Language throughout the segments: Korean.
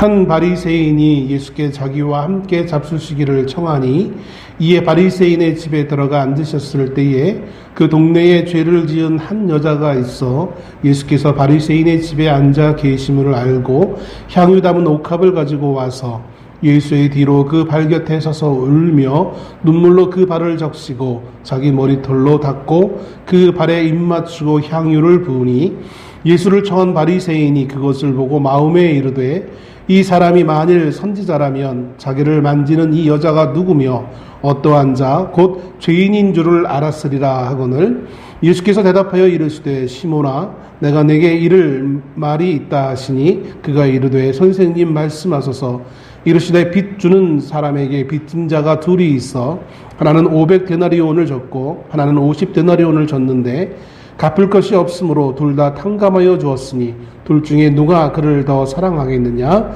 한 바리새인이 예수께 자기와 함께 잡수시기를 청하니 이에 바리새인의 집에 들어가 앉으셨을 때에 그 동네에 죄를 지은 한 여자가 있어 예수께서 바리새인의 집에 앉아 계심을 알고 향유 담은 옥합을 가지고 와서 예수의 뒤로 그 발 곁에 서서 울며 눈물로 그 발을 적시고 자기 머리털로 닦고 그 발에 입 맞추고 향유를 부으니 예수를 청한 바리새인이 그것을 보고 마음에 이르되 이 사람이 만일 선지자라면 자기를 만지는 이 여자가 누구며 어떠한 자 곧 죄인인 줄을 알았으리라 하거늘 예수께서 대답하여 이르시되 시몬아 내가 내게 이를 말이 있다 하시니 그가 이르되 선생님 말씀하소서. 이르시되 빚 주는 사람에게 빚진 자가 둘이 있어 하나는 500데나리온을 줬고 하나는 50데나리온을 줬는데 갚을 것이 없으므로 둘 다 탕감하여 주었으니 둘 중에 누가 그를 더 사랑하겠느냐?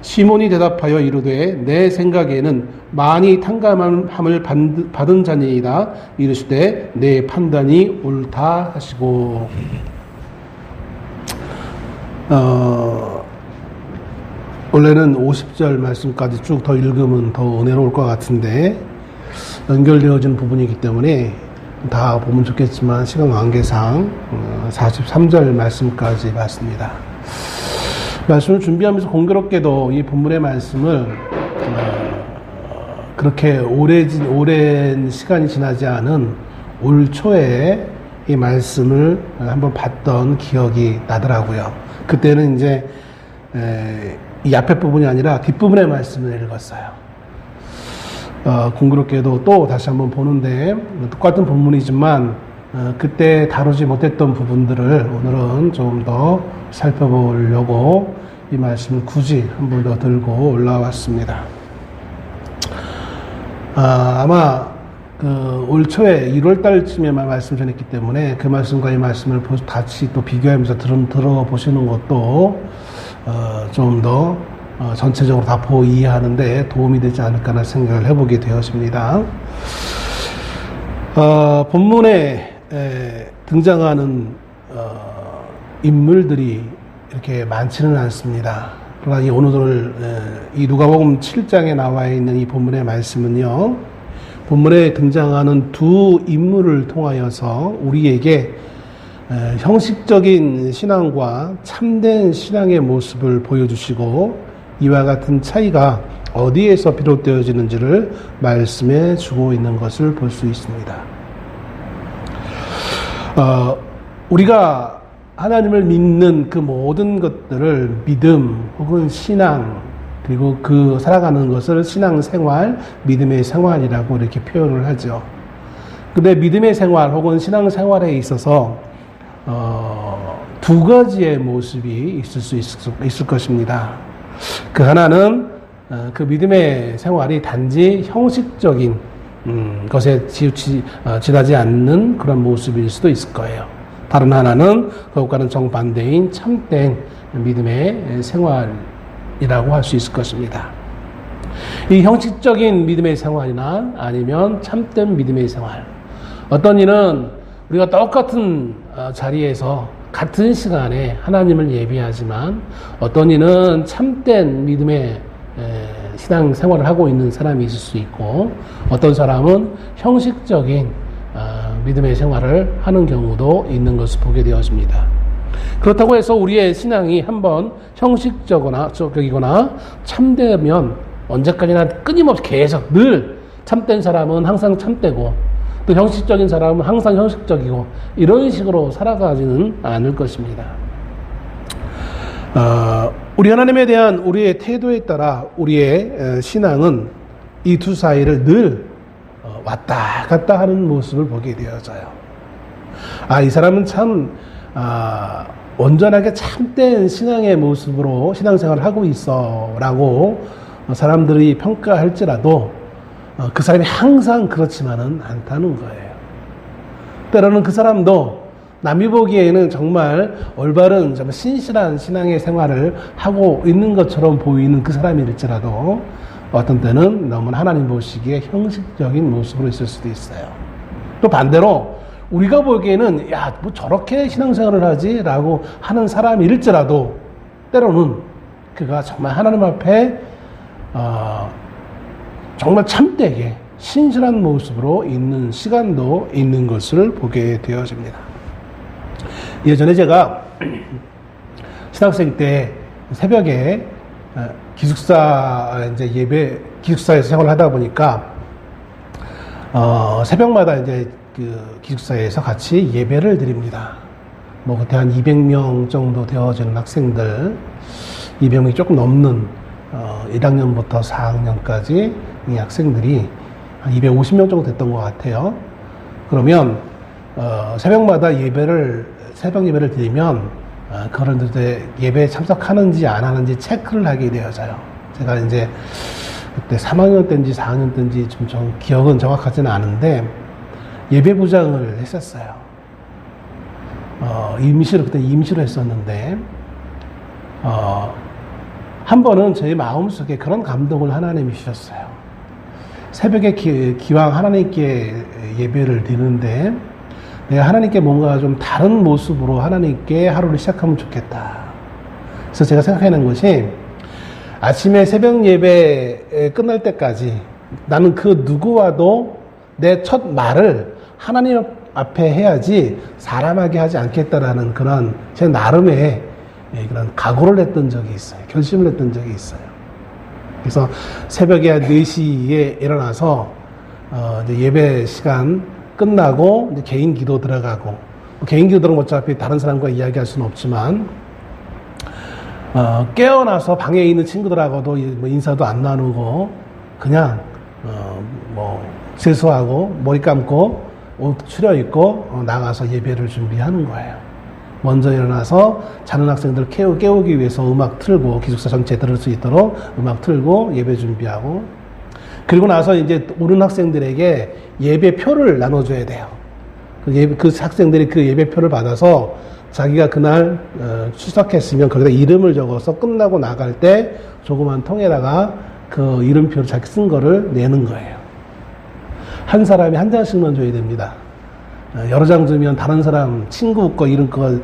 시몬이 대답하여 이르되 내 생각에는 많이 탕감함을 받은 자니이다. 이르시되 내 판단이 옳다 하시고. 원래는 50절 말씀까지 쭉 더 읽으면 더 은혜로울 것 같은데 연결되어진 부분이기 때문에 다 보면 좋겠지만 시간 관계상 43절 말씀까지 봤습니다. 말씀을 준비하면서 공교롭게도 이 본문의 말씀을 그렇게 오랜 시간이 지나지 않은 올 초에 이 말씀을 한번 봤던 기억이 나더라고요. 그때는 이제 이 앞에 부분이 아니라 뒷부분의 말씀을 읽었어요. 공교롭게도 또 다시 한번 보는데 똑같은 본문이지만 그때 다루지 못했던 부분들을 오늘은 좀 더 살펴보려고 이 말씀을 굳이 한 번 더 들고 올라왔습니다. 아마 올 초에 1월 달쯤에 말씀 전했기 때문에 그 말씀과 이 말씀을 같이 또 비교하면서 들어보시는 것도 좀 더 전체적으로 다 이해하는데 도움이 되지 않을까라는 생각을 해보게 되었습니다. 본문에 등장하는 인물들이 이렇게 많지는 않습니다. 그러나 오늘 이 누가복음 7장에 나와 있는 이 본문의 말씀은요, 본문에 등장하는 두 인물을 통하여서 우리에게 형식적인 신앙과 참된 신앙의 모습을 보여주시고 이와 같은 차이가 어디에서 비롯되어지는지를 말씀해 주고 있는 것을 볼 수 있습니다. 우리가 하나님을 믿는 그 모든 것들을 믿음 혹은 신앙 그리고 그 살아가는 것을 신앙생활, 믿음의 생활이라고 이렇게 표현을 하죠. 근데 믿음의 생활 혹은 신앙생활에 있어서 두 가지의 모습이 있을 수 있을 것입니다. 그 하나는 그 믿음의 생활이 단지 형식적인 것에 지나지 않는 그런 모습일 수도 있을 거예요. 다른 하나는 그것과는 정반대인 참된 믿음의 생활이라고 할 수 있을 것입니다. 이 형식적인 믿음의 생활이나 아니면 참된 믿음의 생활. 어떤 이는 우리가 똑같은 자리에서 같은 시간에 하나님을 예비하지만 어떤 이는 참된 믿음의 신앙 생활을 하고 있는 사람이 있을 수 있고 어떤 사람은 형식적인 믿음의 생활을 하는 경우도 있는 것을 보게 되었습니다. 그렇다고 해서 우리의 신앙이 한번 형식적이거나 참되면 언제까지나 끊임없이 계속 늘 참된 사람은 항상 참되고 또 형식적인 사람은 항상 형식적이고 이런 식으로 살아가지는 않을 것입니다. 우리 하나님에 대한 우리의 태도에 따라 우리의 신앙은 이 두 사이를 늘 왔다 갔다 하는 모습을 보게 되어져요. 이 사람은 참 온전하게 참된 신앙의 모습으로 신앙생활을 하고 있어 라고 사람들이 평가할지라도 그 사람이 항상 그렇지만은 않다는 거예요. 때로는 그 사람도 남이 보기에는 정말 올바른 신실한 신앙의 생활을 하고 있는 것처럼 보이는 그 사람일지라도 어떤 때는 너무 하나님 보시기에 형식적인 모습으로 있을 수도 있어요. 또 반대로 우리가 보기에는 뭐 저렇게 신앙생활을 하지? 라고 하는 사람일지라도 때로는 그가 정말 하나님 앞에 정말 참되게 신실한 모습으로 있는 시간도 있는 것을 보게 되어집니다. 예전에 제가 신학생 때 새벽에 기숙사 이제 기숙사에서 생활을 하다 보니까 새벽마다 이제 그 기숙사에서 같이 예배를 드립니다. 뭐 그때 한 200명 정도 되어지는 학생들, 200명이 조금 넘는 1학년부터 4학년까지 이 학생들이 한 250명 정도 됐던 것 같아요. 그러면 새벽마다 새벽 예배를 드리면 그런 데 예배에 참석하는지 안 하는지 체크를 하게 되어져요. 제가 이제 그때 3학년 때인지 4학년 때인지 좀 기억은 정확하지는 않은데 예배부장을 했었어요. 그때 임시로 했었는데 한 번은 제 마음속에 그런 감동을 하나님이 주셨어요. 새벽에 기왕 하나님께 예배를 드리는데 내가 하나님께 뭔가 좀 다른 모습으로 하나님께 하루를 시작하면 좋겠다. 그래서 제가 생각해낸 것이 아침에 새벽 예배 끝날 때까지 나는 그 누구와도 내 첫 말을 하나님 앞에 해야지 사람에게 하지 않겠다라는 그런 제 나름의 그런 각오를 했던 적이 있어요. 결심을 했던 적이 있어요. 그래서 새벽에 4시에 일어나서 이제 예배 시간 끝나고 이제 개인 기도 들어가고, 개인 기도 들어가면 어차피 다른 사람과 이야기할 수는 없지만 깨어나서 방에 있는 친구들하고도 뭐 인사도 안 나누고 그냥 뭐 세수하고 머리 감고 옷 추려입고 나가서 예배를 준비하는 거예요. 먼저 일어나서 자는 학생들 깨우기 위해서 음악 틀고, 기숙사 전체 들을 수 있도록 음악 틀고 예배 준비하고, 그리고 나서 이제 오는 학생들에게 예배표를 나눠줘야 돼요. 그 학생들이 그 예배표를 받아서 자기가 그날 출석했으면 거기다 이름을 적어서 끝나고 나갈 때 조그만 통에다가 그 이름표를 자기 쓴 거를 내는 거예요. 한 사람이 한 장씩만 줘야 됩니다. 여러 장 주면 다른 사람 친구 거 이름 거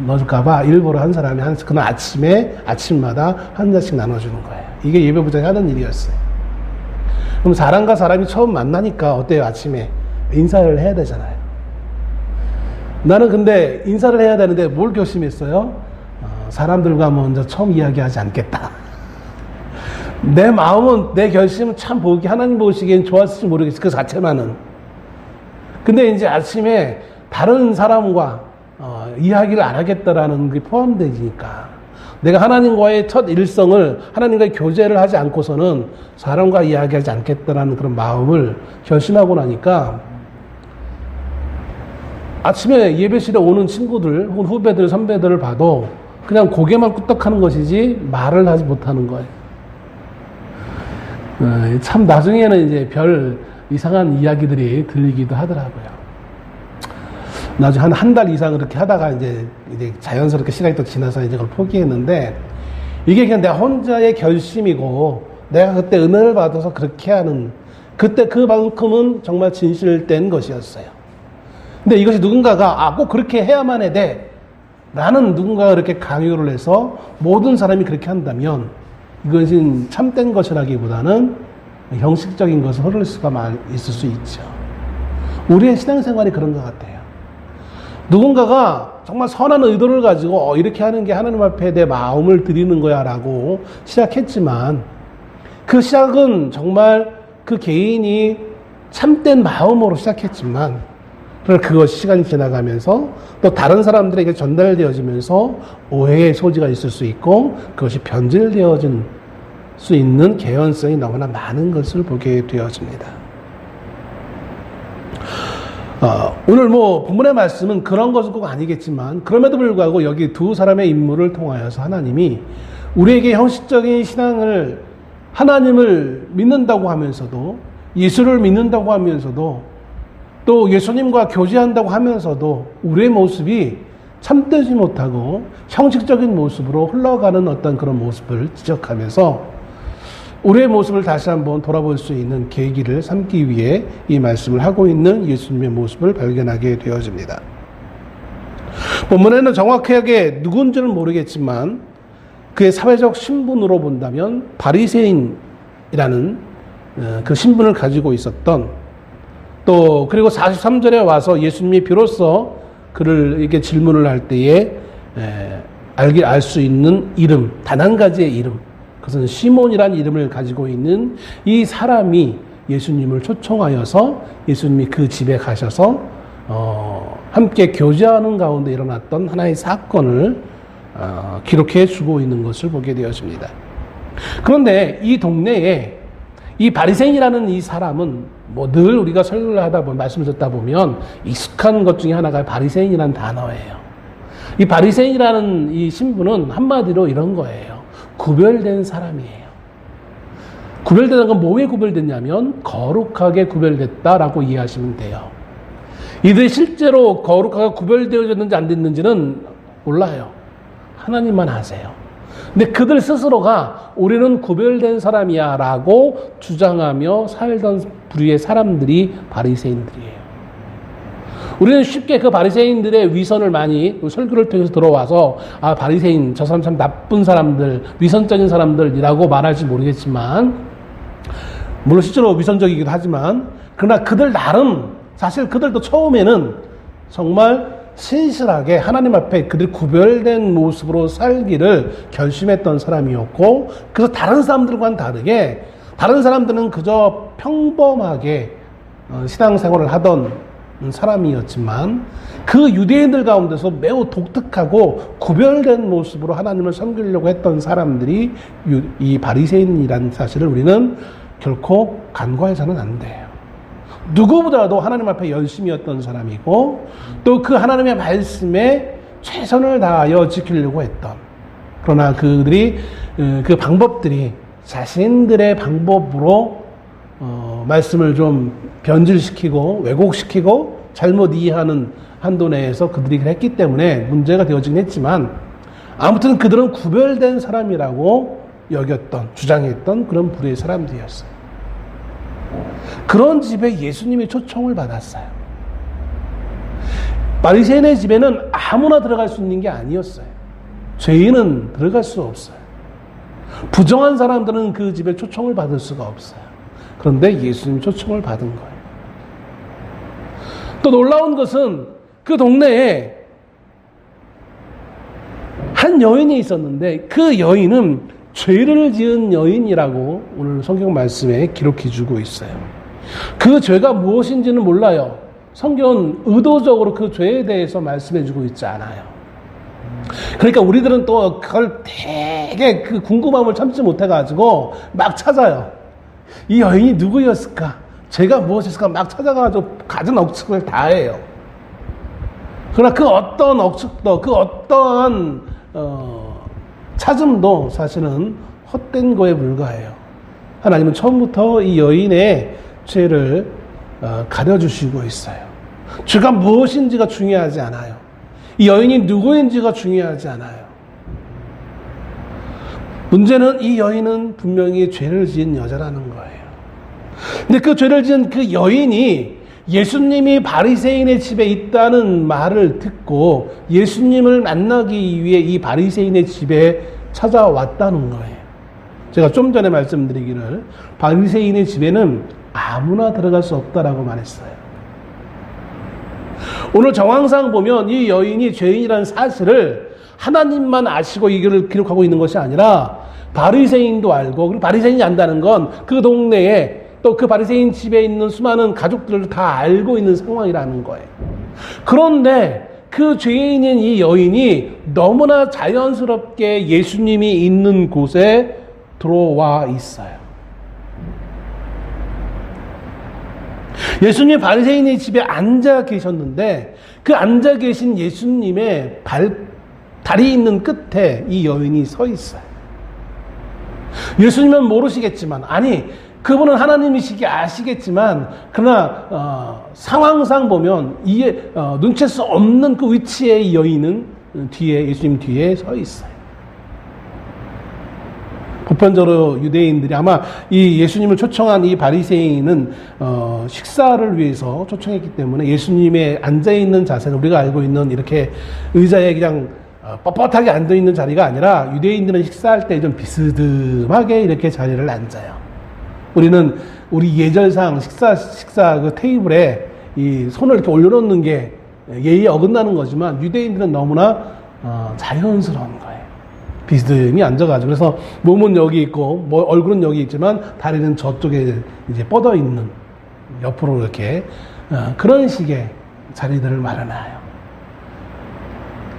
넣어줄까봐 일부러 한 사람이 그날 아침마다 한 장씩 나눠주는 거예요. 이게 예배부장이 하는 일이었어요. 그럼 사람과 사람이 처음 만나니까 어때요? 아침에 인사를 해야 되잖아요. 나는 근데 인사를 해야 되는데 뭘 결심했어요? 사람들과 먼저 처음 이야기하지 않겠다. 내 마음은, 내 결심은 참 하나님 보시기엔 좋았을지 모르겠어요. 그 자체만은. 근데 이제 아침에 다른 사람과 이야기를 안 하겠다라는 게 포함되니까 내가 하나님과의 첫 일성을, 하나님과의 교제를 하지 않고서는 사람과 이야기하지 않겠다라는 그런 마음을 결심하고 나니까 아침에 예배실에 오는 친구들 혹은 후배들, 선배들을 봐도 그냥 고개만 끄덕하는 것이지 말을 하지 못하는 거예요. 참 나중에는 이제 별 이상한 이야기들이 들리기도 하더라고요. 나중에 한 달 이상 그렇게 하다가 이제 자연스럽게 시간이 또 지나서 이제 그걸 포기했는데, 이게 그냥 내가 혼자의 결심이고 내가 그때 은혜를 받아서 그렇게 하는, 그때 그만큼은 정말 진실된 것이었어요. 근데 이것이 누군가가 꼭 그렇게 해야만 해 돼 라는 누군가가 그렇게 강요를 해서 모든 사람이 그렇게 한다면 이것은 참된 것이라기보다는 형식적인 것을 흐를 수가 있을 수 있죠. 우리의 신앙생활이 그런 것 같아요. 누군가가 정말 선한 의도를 가지고 이렇게 하는 게 하나님 앞에 내 마음을 드리는 거야 라고 시작했지만, 그 시작은 정말 그 개인이 참된 마음으로 시작했지만 그것이 시간이 지나가면서 또 다른 사람들에게 전달되어지면서 오해의 소지가 있을 수 있고 그것이 변질되어진 수 있는 개연성이 너무나 많은 것을 보게 되어집니다. 오늘 본문의 말씀은 그런 것은 꼭 아니겠지만, 그럼에도 불구하고 여기 두 사람의 인물을 통하여서 하나님이 우리에게 형식적인 신앙을, 하나님을 믿는다고 하면서도, 예수를 믿는다고 하면서도, 또 예수님과 교제한다고 하면서도 우리의 모습이 참되지 못하고 형식적인 모습으로 흘러가는 어떤 그런 모습을 지적하면서 우리의 모습을 다시 한번 돌아볼 수 있는 계기를 삼기 위해 이 말씀을 하고 있는 예수님의 모습을 발견하게 되어집니다. 본문에는 정확하게 누군지는 모르겠지만 그의 사회적 신분으로 본다면 바리새인이라는 그 신분을 가지고 있었던, 또 그리고 43절에 와서 예수님이 비로소 그를 이렇게 질문을 할 때에 알 수 있는 이름, 단 한 가지의 이름, 그것은 시몬이라는 이름을 가지고 있는 이 사람이 예수님을 초청하여서 예수님이 그 집에 가셔서 함께 교제하는 가운데 일어났던 하나의 사건을 기록해 주고 있는 것을 보게 되었습니다. 그런데 이 동네에 이 바리새인이라는 이 사람은 뭐 늘 우리가 설교를 하다 보면, 말씀을 듣다 보면 익숙한 것 중에 하나가 바리새인이라는 단어예요. 이 바리새인이라는 이 신분은 한마디로 이런 거예요. 구별된 사람이에요. 구별되는 건 뭐에 구별됐냐면 거룩하게 구별됐다라고 이해하시면 돼요. 이들이 실제로 거룩하게 구별되어졌는지 안 됐는지는 몰라요. 하나님만 아세요. 근데 그들 스스로가 우리는 구별된 사람이야 라고 주장하며 살던 부류의 사람들이 바리새인들이에요. 우리는 쉽게 그 바리새인들의 위선을 많이 설교를 통해서 들어와서 바리새인, 저 사람 참 나쁜 사람들, 위선적인 사람들이라고 말할지 모르겠지만, 물론 실제로 위선적이기도 하지만, 그러나 그들 나름 사실 그들도 처음에는 정말 신실하게 하나님 앞에 그들 구별된 모습으로 살기를 결심했던 사람이었고, 그래서 다른 사람들과는 다르게 다른 사람들은 그저 평범하게 신앙생활을 하던 사람이었지만 그 유대인들 가운데서 매우 독특하고 구별된 모습으로 하나님을 섬기려고 했던 사람들이 이 바리새인이라는 사실을 우리는 결코 간과해서는 안 돼요. 누구보다도 하나님 앞에 열심이었던 사람이고 또 그 하나님의 말씀에 최선을 다하여 지키려고 했던, 그러나 그들이 그 방법들이 자신들의 방법으로 말씀을 좀 변질시키고 왜곡시키고 잘못 이해하는 한도 내에서 그들이 했기 때문에 문제가 되어지긴 했지만, 아무튼 그들은 구별된 사람이라고 여겼던, 주장했던 그런 부류의 사람들이었어요. 그런 집에 예수님이 초청을 받았어요. 바리새인의 집에는 아무나 들어갈 수 있는 게 아니었어요. 죄인은 들어갈 수 없어요. 부정한 사람들은 그 집에 초청을 받을 수가 없어요. 그런데 예수님이 초청을 받은 거예요. 또 놀라운 것은 그 동네에 한 여인이 있었는데 그 여인은 죄를 지은 여인이라고 오늘 성경 말씀에 기록해 주고 있어요. 그 죄가 무엇인지는 몰라요. 성경은 의도적으로 그 죄에 대해서 말씀해 주고 있지 않아요. 그러니까 우리들은 또 그걸 되게 그 궁금함을 참지 못해가지고 막 찾아요. 이 여인이 누구였을까? 죄가 무엇이었을까? 막 찾아가지고 갖은 억측을 다 해요. 그러나 그 어떤 억측도, 그 어떠한 찾음도 사실은 헛된 거에 불과해요. 하나님은 처음부터 이 여인의 죄를 가려주시고 있어요. 죄가 무엇인지가 중요하지 않아요. 이 여인이 누구인지가 중요하지 않아요. 문제는 이 여인은 분명히 죄를 지은 여자라는 거예요. 근데 그 죄를 지은 그 여인이 예수님이 바리새인의 집에 있다는 말을 듣고 예수님을 만나기 위해 이 바리새인의 집에 찾아왔다는 거예요. 제가 좀 전에 말씀드리기를 바리새인의 집에는 아무나 들어갈 수 없다라고 말했어요. 오늘 정황상 보면 이 여인이 죄인이라는 사실을 하나님만 아시고 이걸 기록하고 있는 것이 아니라 바리새인도 알고, 그리고 바리새인이 안다는 건 그 동네에 또 그 바리새인 집에 있는 수많은 가족들을 다 알고 있는 상황이라는 거예요. 그런데 그 죄인인 이 여인이 너무나 자연스럽게 예수님이 있는 곳에 들어와 있어요. 예수님 바리새인의 집에 앉아 계셨는데 그 앉아 계신 예수님의 다리 있는 끝에 이 여인이 서 있어요. 예수님은 모르시겠지만, 아니 그분은 하나님이시기 아시겠지만, 그러나 상황상 보면 눈칠 수 없는 그 위치에 이 여인은 뒤에, 예수님 뒤에 서 있어요. 보편적으로 유대인들이 아마 이 예수님을 초청한 이 바리새인은 식사를 위해서 초청했기 때문에 예수님의 앉아있는 자세는 우리가 알고 있는 이렇게 의자에 그냥 뻣뻣하게 앉아있는 자리가 아니라 유대인들은 식사할 때 좀 비스듬하게 이렇게 자리를 앉아요. 우리는 우리 예절상 식사 그 테이블에 이 손을 이렇게 올려놓는 게 예의에 어긋나는 거지만 유대인들은 너무나 자연스러운 거예요. 비스듬히 앉아가지고. 그래서 몸은 여기 있고 얼굴은 여기 있지만 다리는 저쪽에 이제 뻗어 있는 옆으로 이렇게 그런 식의 자리들을 마련해요.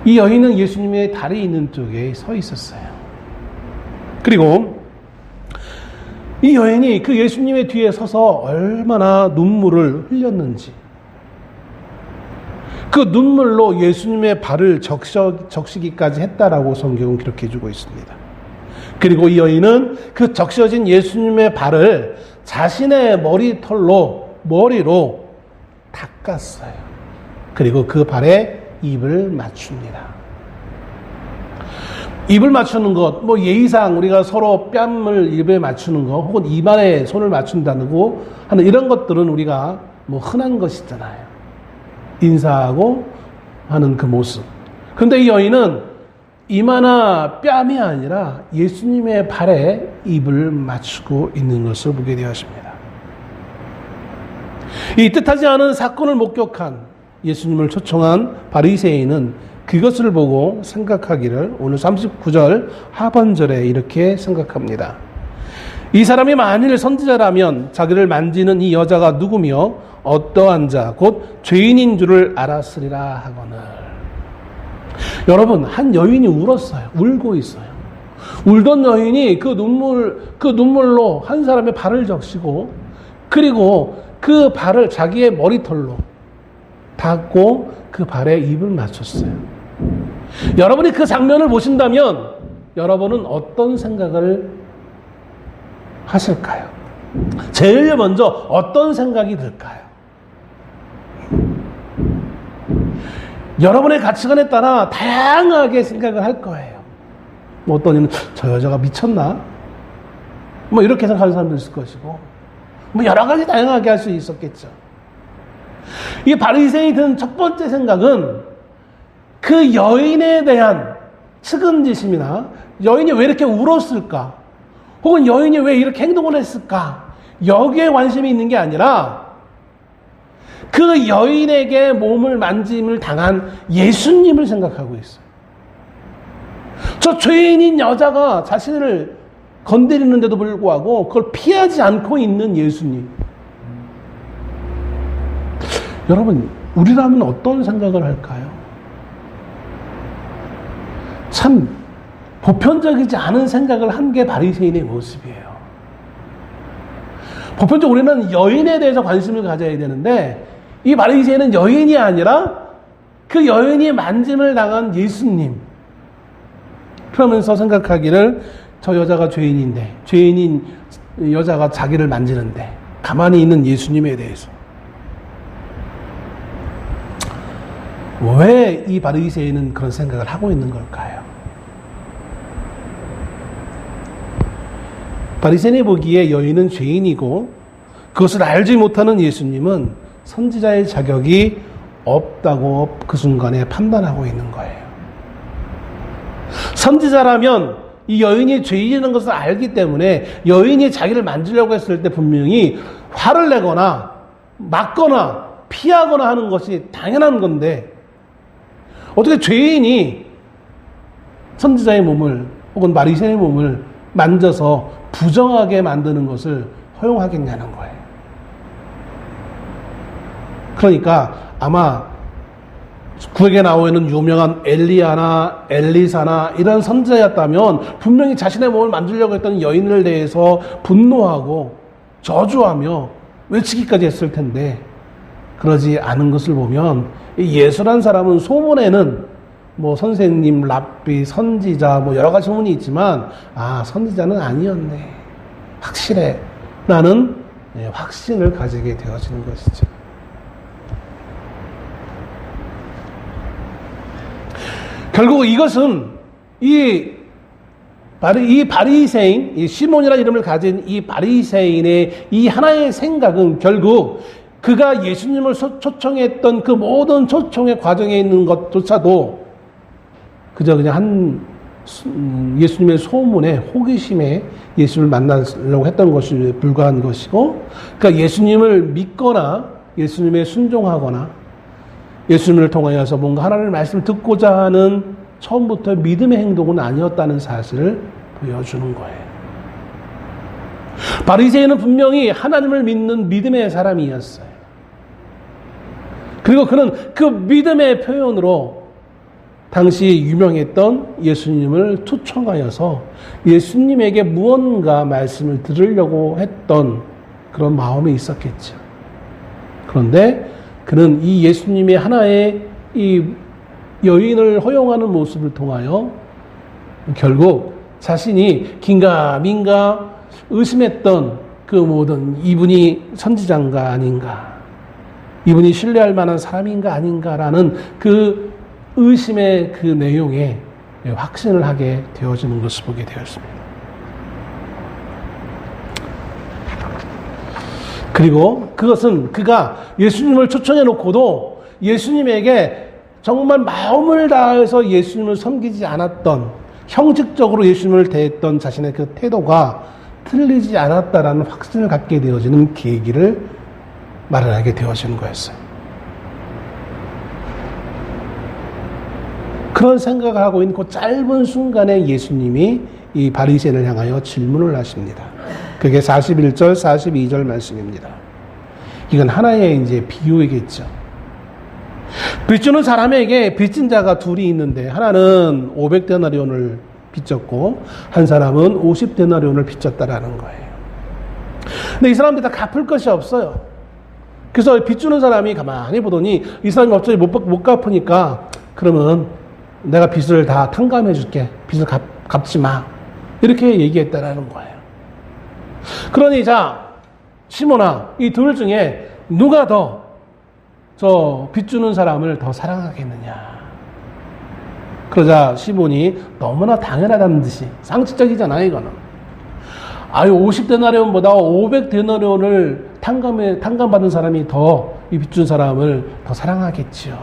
이 여인은 예수님의 다리 있는 쪽에 서 있었어요. 그리고 이 여인이 그 예수님의 뒤에 서서 얼마나 눈물을 흘렸는지, 그 눈물로 예수님의 발을 적시기까지 했다라고 성경은 기록해주고 있습니다. 그리고 이 여인은 그 적셔진 예수님의 발을 자신의 머리로 닦았어요. 그리고 그 발에 입을 맞춥니다. 입을 맞추는 것, 예의상 우리가 서로 뺨을 입에 맞추는 것, 혹은 입안에 손을 맞춘다고 하는 이런 것들은 우리가 흔한 것이잖아요. 인사하고 하는 그 모습. 그런데 이 여인은 입이나 뺨이 아니라 예수님의 발에 입을 맞추고 있는 것을 보게 되었습니다. 이 뜻하지 않은 사건을 목격한 예수님을 초청한 바리새인은 그것을 보고 생각하기를 오늘 39절 하반절에 이렇게 생각합니다. 이 사람이 만일 선지자라면 자기를 만지는 이 여자가 누구며 어떠한 자 곧 죄인인 줄을 알았으리라 하거늘. 여러분, 한 여인이 울었어요. 울고 있어요. 울던 여인이 그 눈물로 한 사람의 발을 적시고, 그리고 그 발을 자기의 머리털로 닦고 그 발에 입을 맞췄어요. 여러분이 그 장면을 보신다면 여러분은 어떤 생각을 하실까요? 제일 먼저 어떤 생각이 들까요? 여러분의 가치관에 따라 다양하게 생각을 할 거예요. 어떤 이는 저 여자가 미쳤나? 이렇게 생각하는 사람도 있을 것이고, 여러 가지 다양하게 할 수 있었겠죠. 이 바리새인이 든 첫 번째 생각은 그 여인에 대한 측은지심이나 여인이 왜 이렇게 울었을까? 혹은 여인이 왜 이렇게 행동을 했을까? 여기에 관심이 있는 게 아니라 그 여인에게 몸을 만짐을 당한 예수님을 생각하고 있어요. 저 죄인인 여자가 자신을 건드리는데도 불구하고 그걸 피하지 않고 있는 예수님. 여러분, 우리라면 어떤 생각을 할까요? 참 보편적이지 않은 생각을 한 게 바리새인의 모습이에요. 보편적으로 우리는 여인에 대해서 관심을 가져야 되는데 이 바리새인은 여인이 아니라 그 여인이 만짐을 당한 예수님. 그러면서 생각하기를 저 여자가 죄인인데, 죄인인 여자가 자기를 만지는데 가만히 있는 예수님에 대해서 왜 이 바리새인은 그런 생각을 하고 있는 걸까요? 바리새인이 보기에 여인은 죄인이고 그것을 알지 못하는 예수님은 선지자의 자격이 없다고 그 순간에 판단하고 있는 거예요. 선지자라면 이 여인이 죄인이라는 것을 알기 때문에 여인이 자기를 만지려고 했을 때 분명히 화를 내거나 막거나 피하거나 하는 것이 당연한 건데, 어떻게 죄인이 선지자의 몸을 혹은 바리새인의 몸을 만져서 부정하게 만드는 것을 허용하겠냐는 거예요. 그러니까 아마 구약에 나와 있는 유명한 엘리야나 엘리사나 이런 선지자였다면 분명히 자신의 몸을 만지려고 했던 여인을 대해서 분노하고 저주하며 외치기까지 했을 텐데, 그러지 않은 것을 보면 예수란 사람은 소문에는 선생님, 랍비, 선지자 여러 가지 소문이 있지만 선지자는 아니었네, 확실해 라는 확신을 가지게 되어지는 것이죠. 결국 이것은 이 바리새인, 이 시몬이라는 이름을 가진 이 바리새인의 이 하나의 생각은 결국 그가 예수님을 초청했던 그 모든 초청의 과정에 있는 것조차도 그저 그냥 예수님의 소문에, 호기심에 예수님을 만나려고 했던 것이 불과한 것이고, 그러니까 예수님을 믿거나 예수님에 순종하거나 예수님을 통하여서 뭔가 하나님의 말씀을 듣고자 하는 처음부터 믿음의 행동은 아니었다는 사실을 보여주는 거예요. 바리새인은 분명히 하나님을 믿는 믿음의 사람이었어요. 그리고 그는 그 믿음의 표현으로 당시 유명했던 예수님을 초청하여서 예수님에게 무언가 말씀을 들으려고 했던 그런 마음이 있었겠죠. 그런데 그는 이 예수님의 하나의 이 여인을 허용하는 모습을 통하여 결국 자신이 긴가민가 의심했던 그 모든 이분이 선지자인가 아닌가, 이분이 신뢰할 만한 사람인가 아닌가라는 그 의심의 그 내용에 확신을 하게 되어지는 것을 보게 되었습니다. 그리고 그것은 그가 예수님을 초청해 놓고도 예수님에게 정말 마음을 다해서 예수님을 섬기지 않았던, 형식적으로 예수님을 대했던 자신의 그 태도가 틀리지 않았다라는 확신을 갖게 되어지는 계기를 마련하게 되어지는 거였어요. 그런 생각을 하고 있는 그 짧은 순간에 예수님이 이 바리새인을 향하여 질문을 하십니다. 그게 41절, 42절 말씀입니다. 이건 하나의 이제 비유이겠죠. 빚주는 사람에게 빚진 자가 둘이 있는데 하나는 500데나리온을 빚졌고 한 사람은 50데나리온을 빚졌다라는 거예요. 근데 이 사람들이 다 갚을 것이 없어요. 그래서 빚주는 사람이 가만히 보더니 이 사람이 갑자기 못 갚으니까 그러면 내가 빚을 다 탕감해 줄게. 빚을 갚지 마. 이렇게 얘기했다라는 거예요. 그러니 자, 시몬아, 이 둘 중에 누가 더 저 빚주는 사람을 더 사랑하겠느냐. 그러자 시몬이 너무나 당연하다는 듯이, 상식적이잖아요, 이거는. 아유, 50데나리온보다 500데나리온을 탕감받은 사람이 더 이 빚준 사람을 더 사랑하겠지요.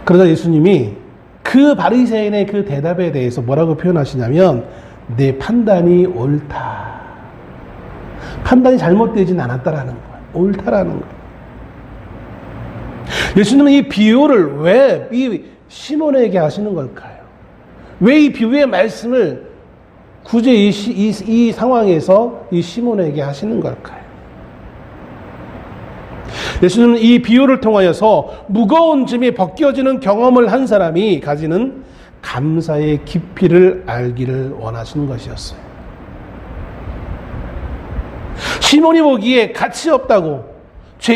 그러자 예수님이 그 바리새인의 그 대답에 대해서 뭐라고 표현하시냐면, 내 판단이 옳다. 판단이 잘못되진 않았다라는 거예요. 옳다라는 거예요. 예수님은 이 비유를 왜 이 시몬에게 하시는 걸까요? 왜 이 비유의 말씀을 굳이 이 상황에서 이 시몬에게 하시는 걸까요? 예수님은 이 비유를 통하여서 무거운 짐이 벗겨지는 경험을 한 사람이 가지는 감사의 깊이를 알기를 원하시는 것이었어요. 시몬이 보기에 가치 없다고,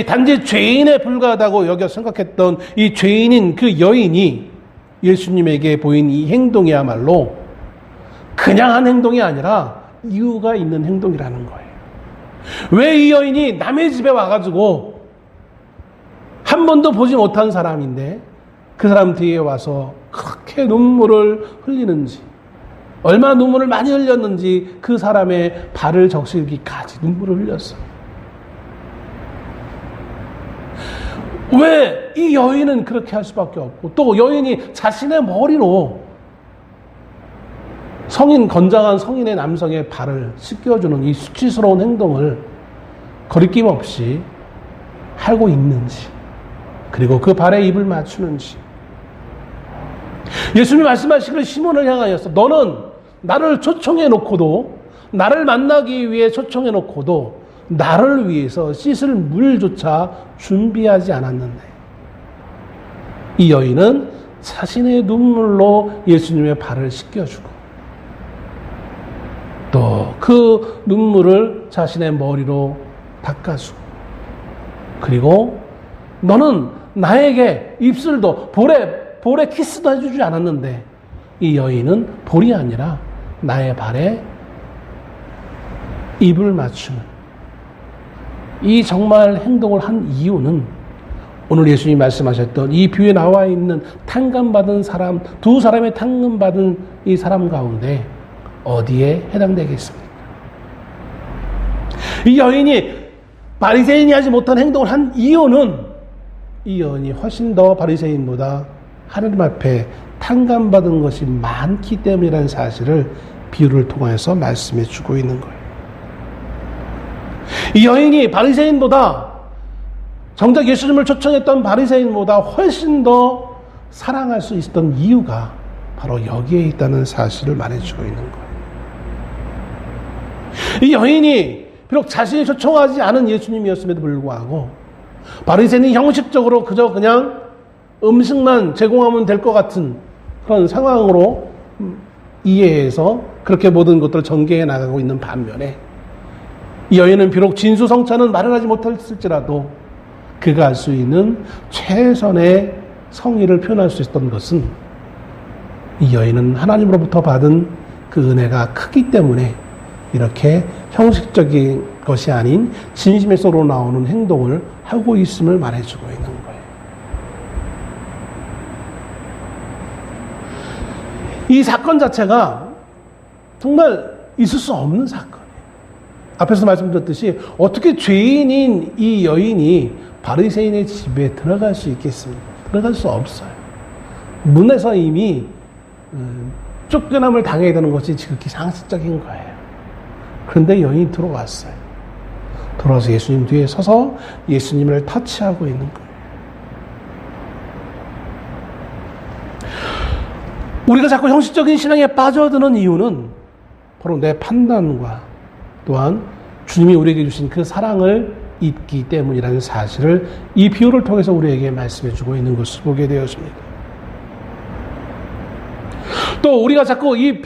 단지 죄인에 불과하다고 여겨 생각했던 이 죄인인 그 여인이 예수님에게 보인 이 행동이야말로 그냥 한 행동이 아니라 이유가 있는 행동이라는 거예요. 왜 이 여인이 남의 집에 와가지고 한 번도 보지 못한 사람인데 그 사람 뒤에 와서 그렇게 눈물을 흘리는지, 얼마나 눈물을 많이 흘렸는지 그 사람의 발을 적시기까지 눈물을 흘렸어요. 왜 이 여인은 그렇게 할 수밖에 없고, 또 여인이 자신의 머리로 건장한 성인의 남성의 발을 씻겨주는 이 수치스러운 행동을 거리낌 없이 하고 있는지, 그리고 그 발에 입을 맞추는지. 예수님이 말씀하시기를 시몬을 향하여서 너는 나를 초청해 놓고도, 나를 만나기 위해 초청해 놓고도 나를 위해서 씻을 물조차 준비하지 않았는데, 이 여인은 자신의 눈물로 예수님의 발을 씻겨주고 또 그 눈물을 자신의 머리로 닦아주고, 그리고 너는 나에게 입술도 볼에 키스도 해주지 않았는데, 이 여인은 볼이 아니라 나의 발에 입을 맞추는 이 정말 행동을 한 이유는 오늘 예수님이 말씀하셨던 이 비유에 나와 있는 탕감받은 사람, 두 사람의 탕감받은 이 사람 가운데 어디에 해당되겠습니까? 이 여인이 바리새인이 하지 못한 행동을 한 이유는 이 여인이 훨씬 더 바리새인보다 하나님 앞에 탕감받은 것이 많기 때문이라는 사실을 비유를 통해서 말씀해 주고 있는 거예요. 이 여인이 바리새인보다, 정작 예수님을 초청했던 바리새인보다 훨씬 더 사랑할 수 있었던 이유가 바로 여기에 있다는 사실을 말해주고 있는 거예요. 이 여인이 비록 자신이 초청하지 않은 예수님이었음에도 불구하고 바리새인이 형식적으로 그냥 음식만 제공하면 될 것 같은 그런 상황으로 이해해서 그렇게 모든 것들을 전개해 나가고 있는 반면에, 이 여인은 비록 진수성찬은 마련하지 못했을지라도 그가 할 수 있는 최선의 성의를 표현할 수 있었던 것은, 이 여인은 하나님으로부터 받은 그 은혜가 크기 때문에 이렇게 형식적인 것이 아닌 진심의 쏘로 나오는 행동을 하고 있음을 말해주고 있는 거예요. 이 사건 자체가 정말 있을 수 없는 사건이에요. 앞에서 말씀드렸듯이 어떻게 죄인인 이 여인이 바리새인의 집에 들어갈 수 있겠습니까? 들어갈 수 없어요. 문에서 이미 쫓겨남을 당해야 되는 것이 지극히 상식적인 거예요. 그런데 여인이 들어왔어요. 돌아와서 예수님 뒤에 서서 예수님을 터치하고 있는 거예요. 우리가 자꾸 형식적인 신앙에 빠져드는 이유는 바로 내 판단과 또한 주님이 우리에게 주신 그 사랑을 잊기 때문이라는 사실을 이 비유를 통해서 우리에게 말씀해 주고 있는 것을 보게 되었습니다. 또 우리가 자꾸 이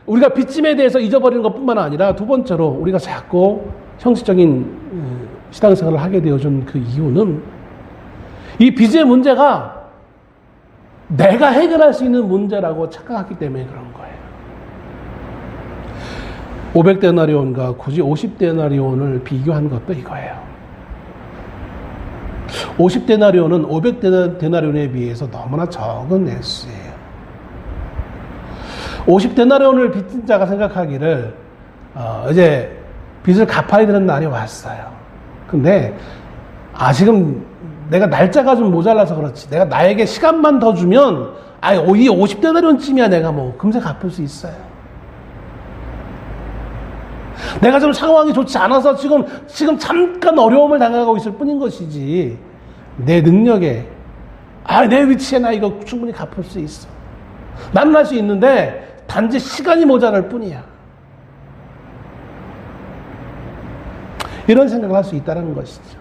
우리가 빚짐에 대해서 잊어버리는 것뿐만 아니라, 두 번째로 우리가 자꾸 형식적인 신앙생활을 하게 되어준 그 이유는 이 빚의 문제가 내가 해결할 수 있는 문제라고 착각하기 때문에 그런 거예요. 500데나리온과 굳이 50데나리온을 비교한 것도 이거예요. 50데나리온은 500데나리온에 비해서 너무나 적은 액수예요. 50데나리온을 빚진 자가 생각하기를 이제 빚을 갚아야 되는 날이 왔어요. 근데 지금 내가 날짜가 좀 모자라서 그렇지, 내가 나에게 시간만 더 주면 이 50데나리온쯤이야 내가 뭐 금세 갚을 수 있어요. 내가 좀 상황이 좋지 않아서 지금 잠깐 어려움을 당하고 있을 뿐인 것이지, 내 능력에 내 위치에 나 이거 충분히 갚을 수 있어, 나는 할 수 있는데 단지 시간이 모자랄 뿐이야, 이런 생각을 할 수 있다는 것이죠.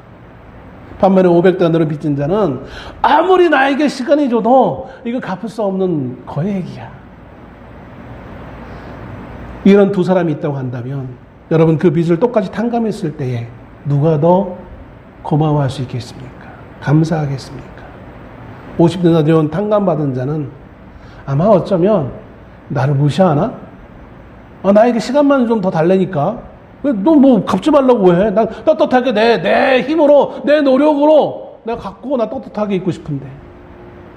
반면에 500데나리온 빚진 자는 아무리 나에게 시간이 줘도 이거 갚을 수 없는 거액이야. 이런 두 사람이 있다고 한다면, 여러분 그 빚을 똑같이 탕감했을 때에 누가 더 고마워할 수 있겠습니까? 감사하겠습니까? 50데나리온 탕감받은 자는 아마 어쩌면 나를 무시하나? 나에게 시간만 좀 더 달래니까 너 뭐 갚지 말라고 해? 난 떳떳하게 내 힘으로, 내 노력으로 내가 갖고 나 떳떳하게 있고 싶은데,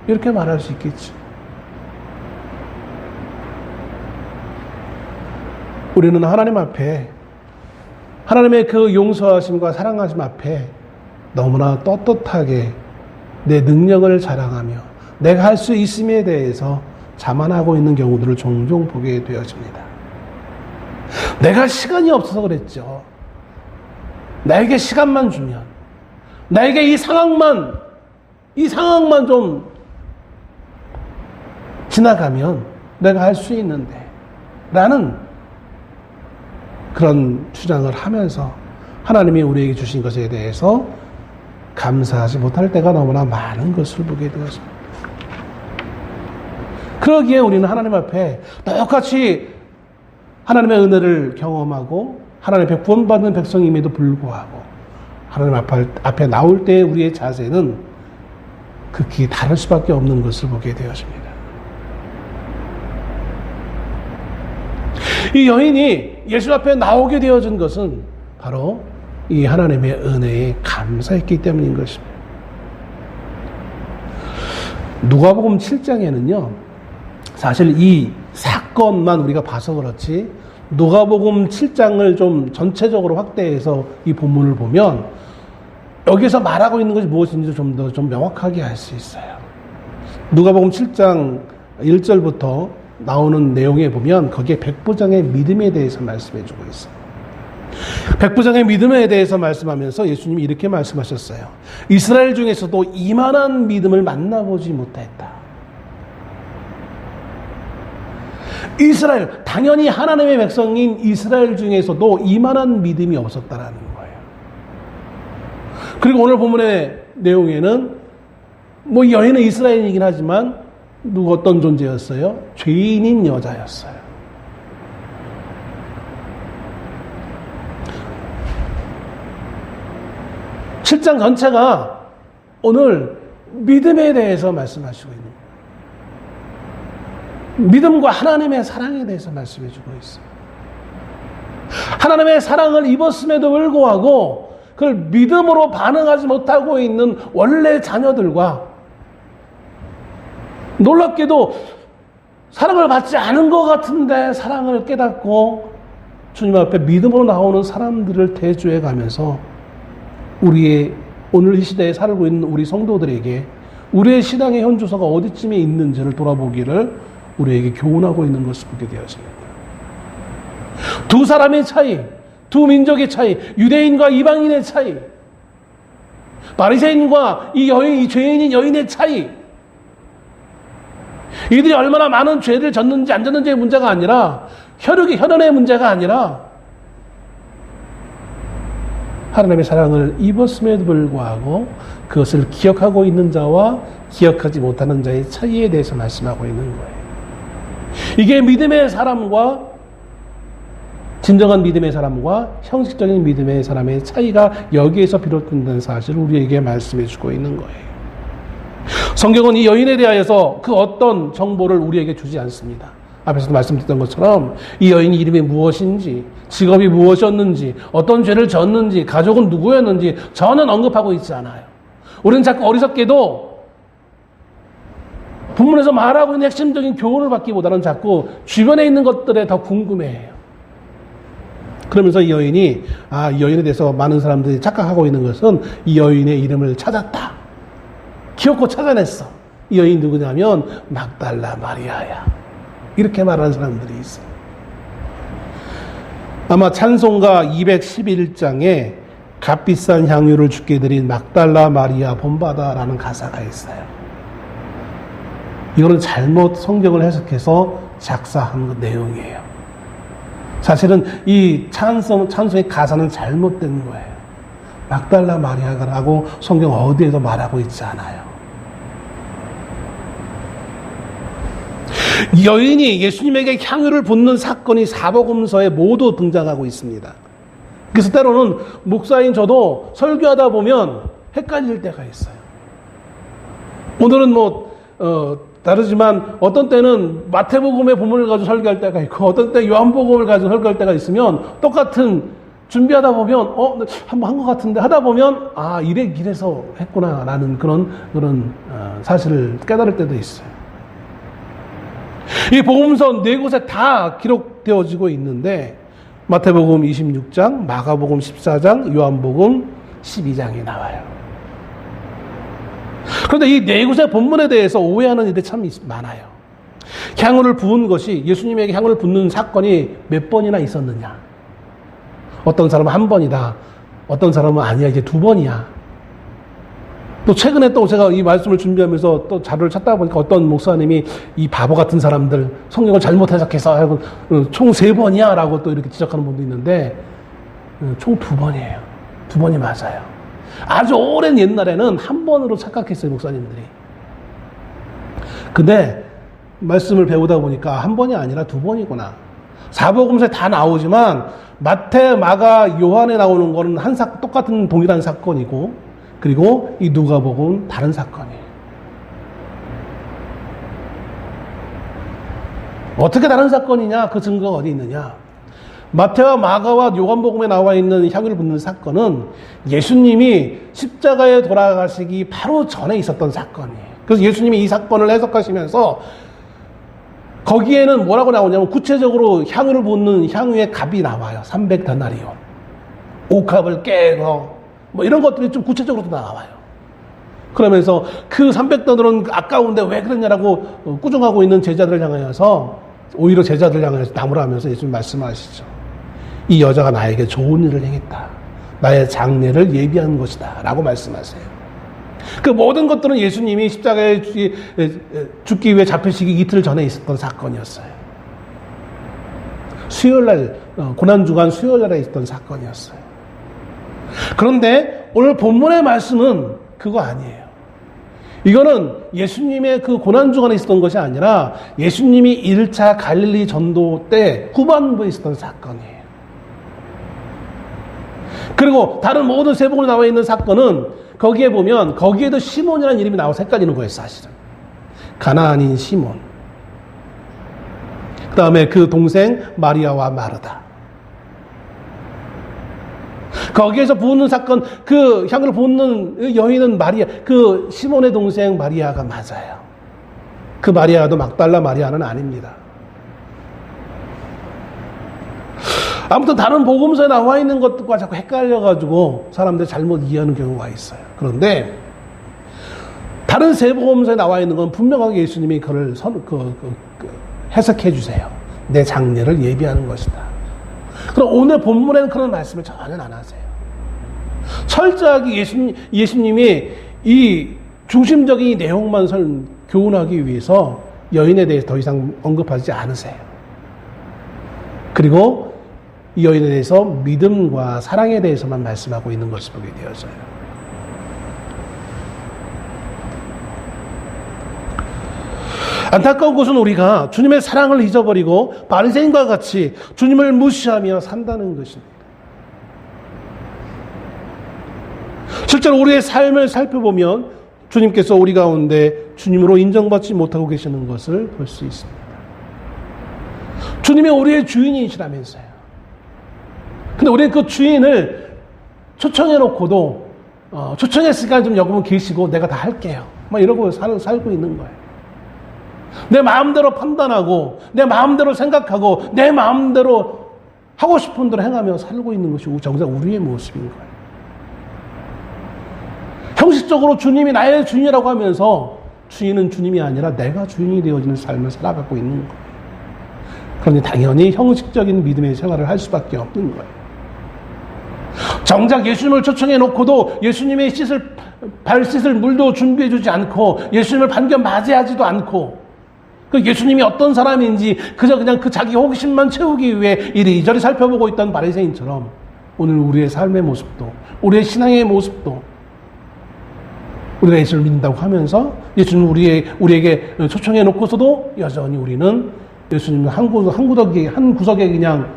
이렇게 말할 수 있겠지. 우리는 하나님 앞에, 하나님의 그 용서하심과 사랑하심 앞에 너무나 떳떳하게 내 능력을 자랑하며 내가 할 수 있음에 대해서 자만하고 있는 경우들을 종종 보게 되어집니다. 내가 시간이 없어서 그랬죠. 나에게 시간만 주면, 나에게 이 상황만 좀 지나가면 내가 할 수 있는데, 라는 그런 주장을 하면서 하나님이 우리에게 주신 것에 대해서 감사하지 못할 때가 너무나 많은 것을 보게 되었습니다. 그러기에 우리는 하나님 앞에 똑같이 하나님의 은혜를 경험하고 하나님 앞에 구원받는 백성임에도 불구하고 하나님 앞에 나올 때 우리의 자세는 극히 다를 수밖에 없는 것을 보게 되었습니다. 이 여인이 예수 앞에 나오게 되어진 것은 바로 이 하나님의 은혜에 감사했기 때문인 것입니다. 누가복음 7장에는요, 사실 이 사건만 우리가 봐서 그렇지, 누가복음 7장을 좀 전체적으로 확대해서 이 본문을 보면 여기서 말하고 있는 것이 무엇인지 좀 더 좀 명확하게 알 수 있어요. 누가복음 7장 1절부터 나오는 내용에 보면 거기에 백부장의 믿음에 대해서 말씀해 주고 있어요. 백부장의 믿음에 대해서 말씀하면서 예수님이 이렇게 말씀하셨어요. 이스라엘 중에서도 이만한 믿음을 만나보지 못했다. 이스라엘, 당연히 하나님의 백성인 이스라엘 중에서도 이만한 믿음이 없었다라는 거예요. 그리고 오늘 본문의 내용에는 뭐 여인은 이스라엘이긴 하지만 누구 어떤 존재였어요? 죄인인 여자였어요. 칠장 전체가 오늘 믿음에 대해서 말씀하시고 있는 거예요. 믿음과 하나님의 사랑에 대해서 말씀해 주고 있어요. 하나님의 사랑을 입었음에도 불구하고 그걸 믿음으로 반응하지 못하고 있는 원래 자녀들과 놀랍게도 사랑을 받지 않은 것 같은데 사랑을 깨닫고 주님 앞에 믿음으로 나오는 사람들을 대조해 가면서 우리의 오늘 이 시대에 살고 있는 우리 성도들에게 우리의 신앙의 현주소가 어디쯤에 있는지를 돌아보기를 우리에게 교훈하고 있는 것을 보게 되었습니다. 두 사람의 차이, 두 민족의 차이, 유대인과 이방인의 차이, 바리새인과 이 여인, 이 죄인인 여인의 차이, 이들이 얼마나 많은 죄를 졌는지 안 졌는지의 문제가 아니라 혈연의 문제가 아니라 하나님의 사랑을 입었음에도 불구하고 그것을 기억하고 있는 자와 기억하지 못하는 자의 차이에 대해서 말씀하고 있는 거예요. 이게 믿음의 사람과 진정한 믿음의 사람과 형식적인 믿음의 사람의 차이가 여기에서 비롯된다는 사실을 우리에게 말씀해 주고 있는 거예요. 성경은 이 여인에 대하여서 그 어떤 정보를 우리에게 주지 않습니다. 앞에서도 말씀드렸던 것처럼 이 여인이 이름이 무엇인지, 직업이 무엇이었는지, 어떤 죄를 졌는지, 가족은 누구였는지 전혀 언급하고 있지 않아요. 우리는 자꾸 어리석게도 본문에서 말하고 있는 핵심적인 교훈을 받기보다는 자꾸 주변에 있는 것들에 더 궁금해해요. 그러면서 이 여인에 대해서 많은 사람들이 착각하고 있는 것은 이 여인의 이름을 찾았다. 기억고 찾아냈어. 이 여인 누구냐면 막달라 마리아야. 이렇게 말하는 사람들이 있어요. 아마 찬송가 211장에 값비싼 향유를 주께 드린 막달라 마리아 본받아라는 가사가 있어요. 이거는 잘못 성경을 해석해서 작사한 내용이에요. 사실은 이 찬송의 가사는 잘못된 거예요. 막달라 마리아라고 성경 어디에도 말하고 있지 않아요. 여인이 예수님에게 향유를 붓는 사건이 사복음서에 모두 등장하고 있습니다. 그래서 때로는 목사인 저도 설교하다 보면 헷갈릴 때가 있어요. 오늘은 다르지만 어떤 때는 마태복음의 본문을 가지고 설교할 때가 있고 어떤 때 요한복음을 가지고 설교할 때가 있으면 똑같은 준비하다 보면 한번 한 것 같은데 하다 보면 이래서 했구나라는 그런 사실을 깨달을 때도 있어요. 이 복음서 4곳에 다 기록되어지고 있는데 마태복음 26장, 마가복음 14장, 요한복음 12장에 나와요. 그런데 이 4곳의 본문에 대해서 오해하는 일이 참 많아요. 향유를 부은 것이 예수님에게 향유를 붓는 사건이 몇 번이나 있었느냐. 어떤 사람은 한 번이다. 어떤 사람은 아니야. 이제 2번이야. 또 최근에 또 제가 이 말씀을 준비하면서 또 자료를 찾다 보니까 어떤 목사님이 이 바보 같은 사람들 성경을 잘못 해석해서 하고 총 3번이야 라고 또 이렇게 지적하는 분도 있는데 총 2번이에요. 2번이 맞아요. 아주 오랜 옛날에는 한 번으로 착각했어요, 목사님들이. 근데 말씀을 배우다 보니까 한 번이 아니라 2번이구나. 사복음서에 다 나오지만 마태, 마가, 요한에 나오는 거는 똑같은 동일한 사건이고 그리고 이 누가복음은 다른 사건이에요. 어떻게 다른 사건이냐? 그 증거가 어디 있느냐? 마태와 마가와 요한복음에 나와 있는 향유를 붓는 사건은 예수님이 십자가에 돌아가시기 바로 전에 있었던 사건이에요. 그래서 예수님이 이 사건을 해석하시면서 거기에는 뭐라고 나오냐면 구체적으로 향유를 붓는 향유의 값이 나와요. 300데나리온. 옥합을 깨고 뭐 이런 것들이 좀 구체적으로 나와요. 그러면서 그 300더들은 아까운데 왜 그랬냐라고 꾸중하고 있는 제자들을 향하여서 오히려 제자들을 향하여서 나무라면서 예수님 말씀하시죠. 이 여자가 나에게 좋은 일을 행했다. 나의 장례를 예비한 것이다. 라고 말씀하세요. 그 모든 것들은 예수님이 십자가에 죽기 위해 잡히시기 이틀 전에 있었던 사건이었어요. 수요일날, 고난주간 수요일날에 있었던 사건이었어요. 그런데 오늘 본문의 말씀은 그거 아니에요. 이거는 예수님의 그 고난주간에 있었던 것이 아니라 예수님이 1차 갈릴리 전도 때 후반부에 있었던 사건이에요. 그리고 다른 모든 세복으로 나와 있는 사건은 거기에 보면 거기에도 시몬이라는 이름이 나와서 헷갈리는 거예요, 사실은. 가나안인 시몬. 그 다음에 그 동생 마리아와 마르다. 거기에서 부는 사건, 그 향을 붓는 여인은 마리아, 그 시몬의 동생 마리아가 맞아요. 그 마리아도 막달라 마리아는 아닙니다. 아무튼 다른 복음서에 나와 있는 것들과 자꾸 헷갈려가지고 사람들이 잘못 이해하는 경우가 있어요. 그런데 다른 세 복음서에 나와 있는 건 분명하게 예수님이 그걸 해석해 주세요. 내 장례를 예비하는 것이다. 그럼 오늘 본문에는 그런 말씀을 전혀 안 하세요. 철저하게 예수님이 이 중심적인 내용만 교훈하기 위해서 여인에 대해서 더 이상 언급하지 않으세요. 그리고 이 여인에 대해서 믿음과 사랑에 대해서만 말씀하고 있는 것을 보게 되어져요. 안타까운 것은 우리가 주님의 사랑을 잊어버리고 바리새인과 같이 주님을 무시하며 산다는 것입니다. 실제로 우리의 삶을 살펴보면 주님께서 우리 가운데 주님으로 인정받지 못하고 계시는 것을 볼 수 있습니다. 주님이 우리의 주인이시라면서요. 근데 우리는 그 주인을 초청해 놓고도 초청했으니까 좀 여러분 계시고 내가 다 할게요. 막 이러고 살고 있는 거예요. 내 마음대로 판단하고 내 마음대로 생각하고 내 마음대로 하고 싶은 대로 행하며 살고 있는 것이 정작 우리의 모습인 거예요. 형식적으로 주님이 나의 주인이라고 하면서 주인은 주님이 아니라 내가 주인이 되어지는 삶을 살아가고 있는 거예요. 그러니 당연히 형식적인 믿음의 생활을 할 수밖에 없는 거예요. 정작 예수님을 초청해 놓고도 예수님의 발 씻을 물도 준비해 주지 않고 예수님을 반겨 맞이하지도 않고 그 예수님이 어떤 사람인지 그냥 그 자기 호기심만 채우기 위해 이리저리 살펴보고 있던 바리새인처럼 오늘 우리의 삶의 모습도 우리의 신앙의 모습도 우리가 예수를 믿는다고 하면서 예수님 우리에게 초청해 놓고서도 여전히 우리는 예수님은 한 구석에 그냥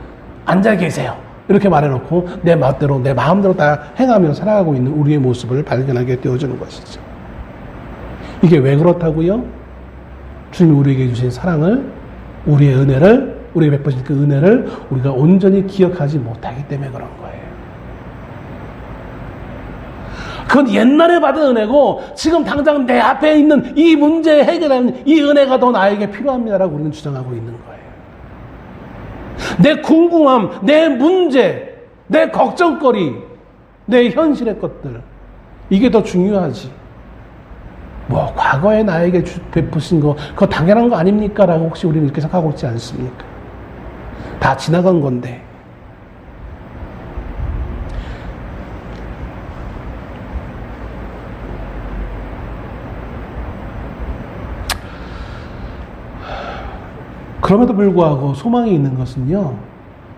앉아 계세요. 이렇게 말해놓고 내 마음대로 다 행하며 살아가고 있는 우리의 모습을 발견하게 되어주는 것이죠. 이게 왜 그렇다고요? 주님이 우리에게 주신 사랑을, 우리의 은혜를, 우리에게 베푸신 그 은혜를 우리가 온전히 기억하지 못하기 때문에 그런 거예요. 그건 옛날에 받은 은혜고 지금 당장 내 앞에 있는 이 문제에 해결하는 이 은혜가 더 나에게 필요합니다라고 우리는 주장하고 있는 거예요. 내 궁금함, 내 문제, 내 걱정거리, 내 현실의 것들 이게 더 중요하지. 뭐 과거에 나에게 베푸신 거 그거 당연한 거 아닙니까? 라고 혹시 우리는 이렇게 생각하고 있지 않습니까? 다 지나간 건데 그럼에도 불구하고 소망이 있는 것은요,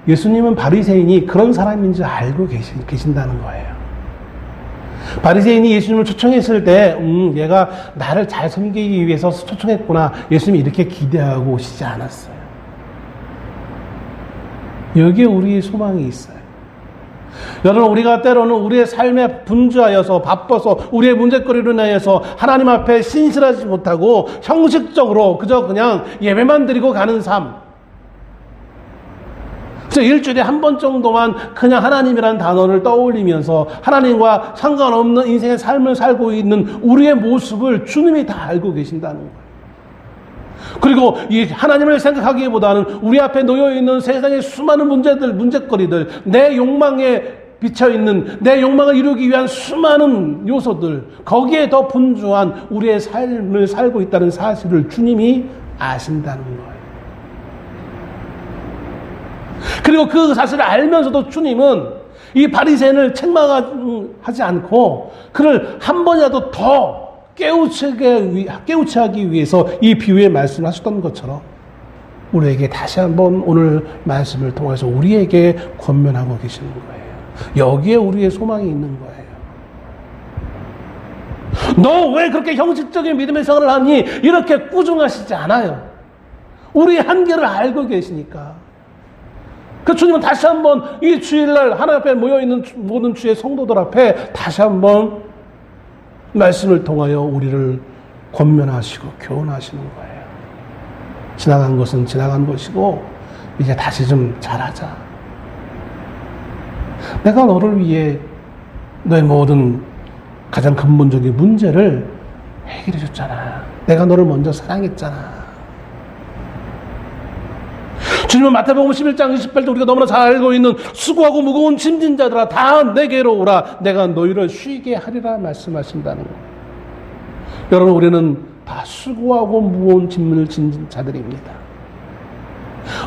예수님은 바리새인이 그런 사람인지 알고 계신다는 거예요. 바리새인이 예수님을 초청했을 때 얘가 나를 잘 섬기기 위해서 초청했구나, 예수님이 이렇게 기대하고 오시지 않았어요. 여기에 우리의 소망이 있어요. 여러분, 우리가 때로는 우리의 삶에 분주하여서 바빠서 우리의 문제거리로 인해서 하나님 앞에 신실하지 못하고 형식적으로 그냥 예배만 드리고 가는 삶, 그래서 일주일에 한 번 정도만 그냥 하나님이라는 단어를 떠올리면서 하나님과 상관없는 인생의 삶을 살고 있는 우리의 모습을 주님이 다 알고 계신다는 거예요. 그리고 이 하나님을 생각하기보다는 우리 앞에 놓여있는 세상의 수많은 문제거리들, 내 욕망에 비쳐있는 내 욕망을 이루기 위한 수많은 요소들, 거기에 더 분주한 우리의 삶을 살고 있다는 사실을 주님이 아신다는 거예요. 그리고 그 사실을 알면서도 주님은 이 바리새인을 책망하지 않고 그를 한 번이라도 더 깨우치 하기 위해서 이 비유의 말씀을 하셨던 것처럼 우리에게 다시 한번 오늘 말씀을 통해서 우리에게 권면하고 계시는 거예요. 여기에 우리의 소망이 있는 거예요. 너 왜 그렇게 형식적인 믿음의 생활을 하니? 이렇게 꾸중하시지 않아요. 우리의 한계를 알고 계시니까. 그 주님은 다시 한번 이 주일날 하나님 앞에 모여있는 모든 주의 성도들 앞에 다시 한번 말씀을 통하여 우리를 권면하시고 교훈하시는 거예요. 지나간 것은 지나간 것이고 이제 다시 좀 잘하자. 내가 너를 위해 너의 모든 가장 근본적인 문제를 해결해 줬잖아. 내가 너를 먼저 사랑했잖아. 주님은 마태복음 11장 28절 우리가 너무나 잘 알고 있는 수고하고 무거운 짐진 자들아 다 내게로 오라 내가 너희를 쉬게 하리라 말씀하신다는 거예요. 여러분 우리는 다 수고하고 무거운 짐을 진 자들입니다.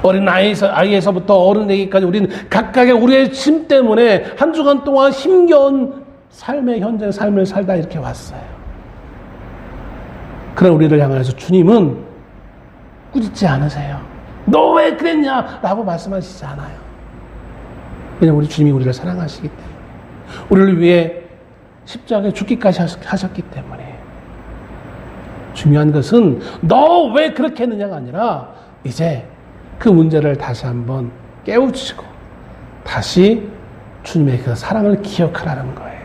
어린 아이에서부터 어른에게까지 우리는 각각의 우리의 짐 때문에 한 주간 동안 힘겨운 현재 삶을 살다 이렇게 왔어요. 그런 우리를 향해서 주님은 꾸짖지 않으세요. 너 왜 그랬냐? 라고 말씀하시지 않아요. 왜냐하면 우리 주님이 우리를 사랑하시기 때문에 우리를 위해 십자가에 죽기까지 하셨기 때문에 중요한 것은 너 왜 그렇게 했느냐가 아니라 이제 그 문제를 다시 한번 깨우치고 다시 주님의 그 사랑을 기억하라는 거예요.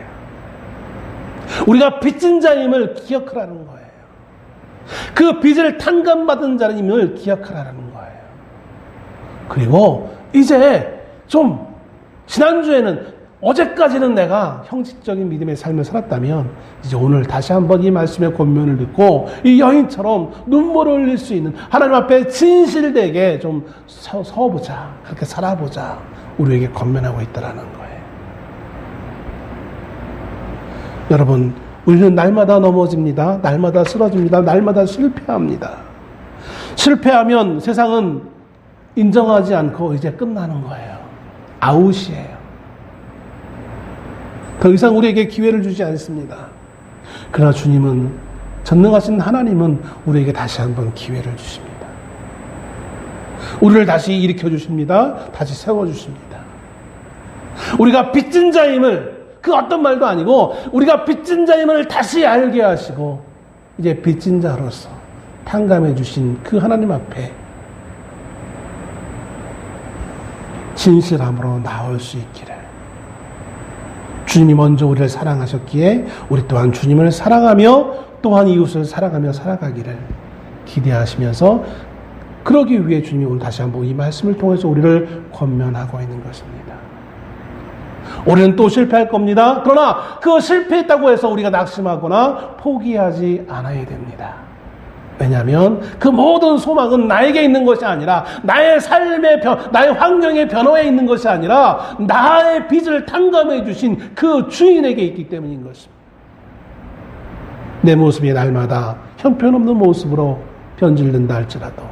우리가 빚진 자임을 기억하라는 거예요. 그 빚을 탕감받은 자임을 기억하라는 거예요. 그리고 이제 좀 지난주에는 어제까지는 내가 형식적인 믿음의 삶을 살았다면 이제 오늘 다시 한번 이 말씀의 권면을 듣고 이 여인처럼 눈물을 흘릴 수 있는 하나님 앞에 진실되게 좀 서보자. 그렇게 살아보자. 우리에게 권면하고 있다라는 거예요. 여러분 우리는 날마다 넘어집니다. 날마다 쓰러집니다. 날마다 실패합니다. 실패하면 세상은 인정하지 않고 이제 끝나는 거예요. 아웃이에요. 더 이상 우리에게 기회를 주지 않습니다. 그러나 주님은 전능하신 하나님은 우리에게 다시 한번 기회를 주십니다. 우리를 다시 일으켜 주십니다. 다시 세워 주십니다. 우리가 빚진 자임을 그 어떤 말도 아니고 우리가 빚진 자임을 다시 알게 하시고 이제 빚진 자로서 탕감해 주신 그 하나님 앞에 진실함으로 나올 수 있기를 주님이 먼저 우리를 사랑하셨기에 우리 또한 주님을 사랑하며 또한 이웃을 사랑하며 살아가기를 기대하시면서 그러기 위해 주님이 오늘 다시 한번 이 말씀을 통해서 우리를 권면하고 있는 것입니다. 우리는 또 실패할 겁니다. 그러나 그 실패했다고 해서 우리가 낙심하거나 포기하지 않아야 됩니다. 왜냐하면 그 모든 소망은 나에게 있는 것이 아니라 나의 삶의 나의 환경의 변화에 있는 것이 아니라 나의 빚을 탕감해 주신 그 주인에게 있기 때문인 것입니다. 내 모습이 날마다 형편없는 모습으로 변질된다 할지라도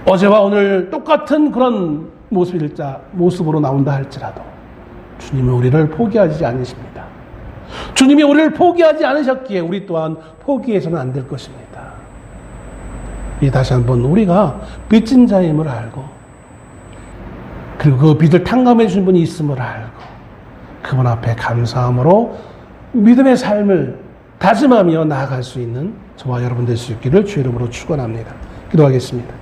어제와 오늘 똑같은 그런 모습으로 나온다 할지라도 주님은 우리를 포기하지 않으십니다. 주님이 우리를 포기하지 않으셨기에 우리 또한 포기해서는 안 될 것입니다. 이 다시 한번 우리가 빚진 자임을 알고 그리고 그 빚을 탕감해 주신 분이 있음을 알고 그분 앞에 감사함으로 믿음의 삶을 다짐하며 나아갈 수 있는 저와 여러분 될 수 있기를 주의 이름으로 축원합니다. 기도하겠습니다.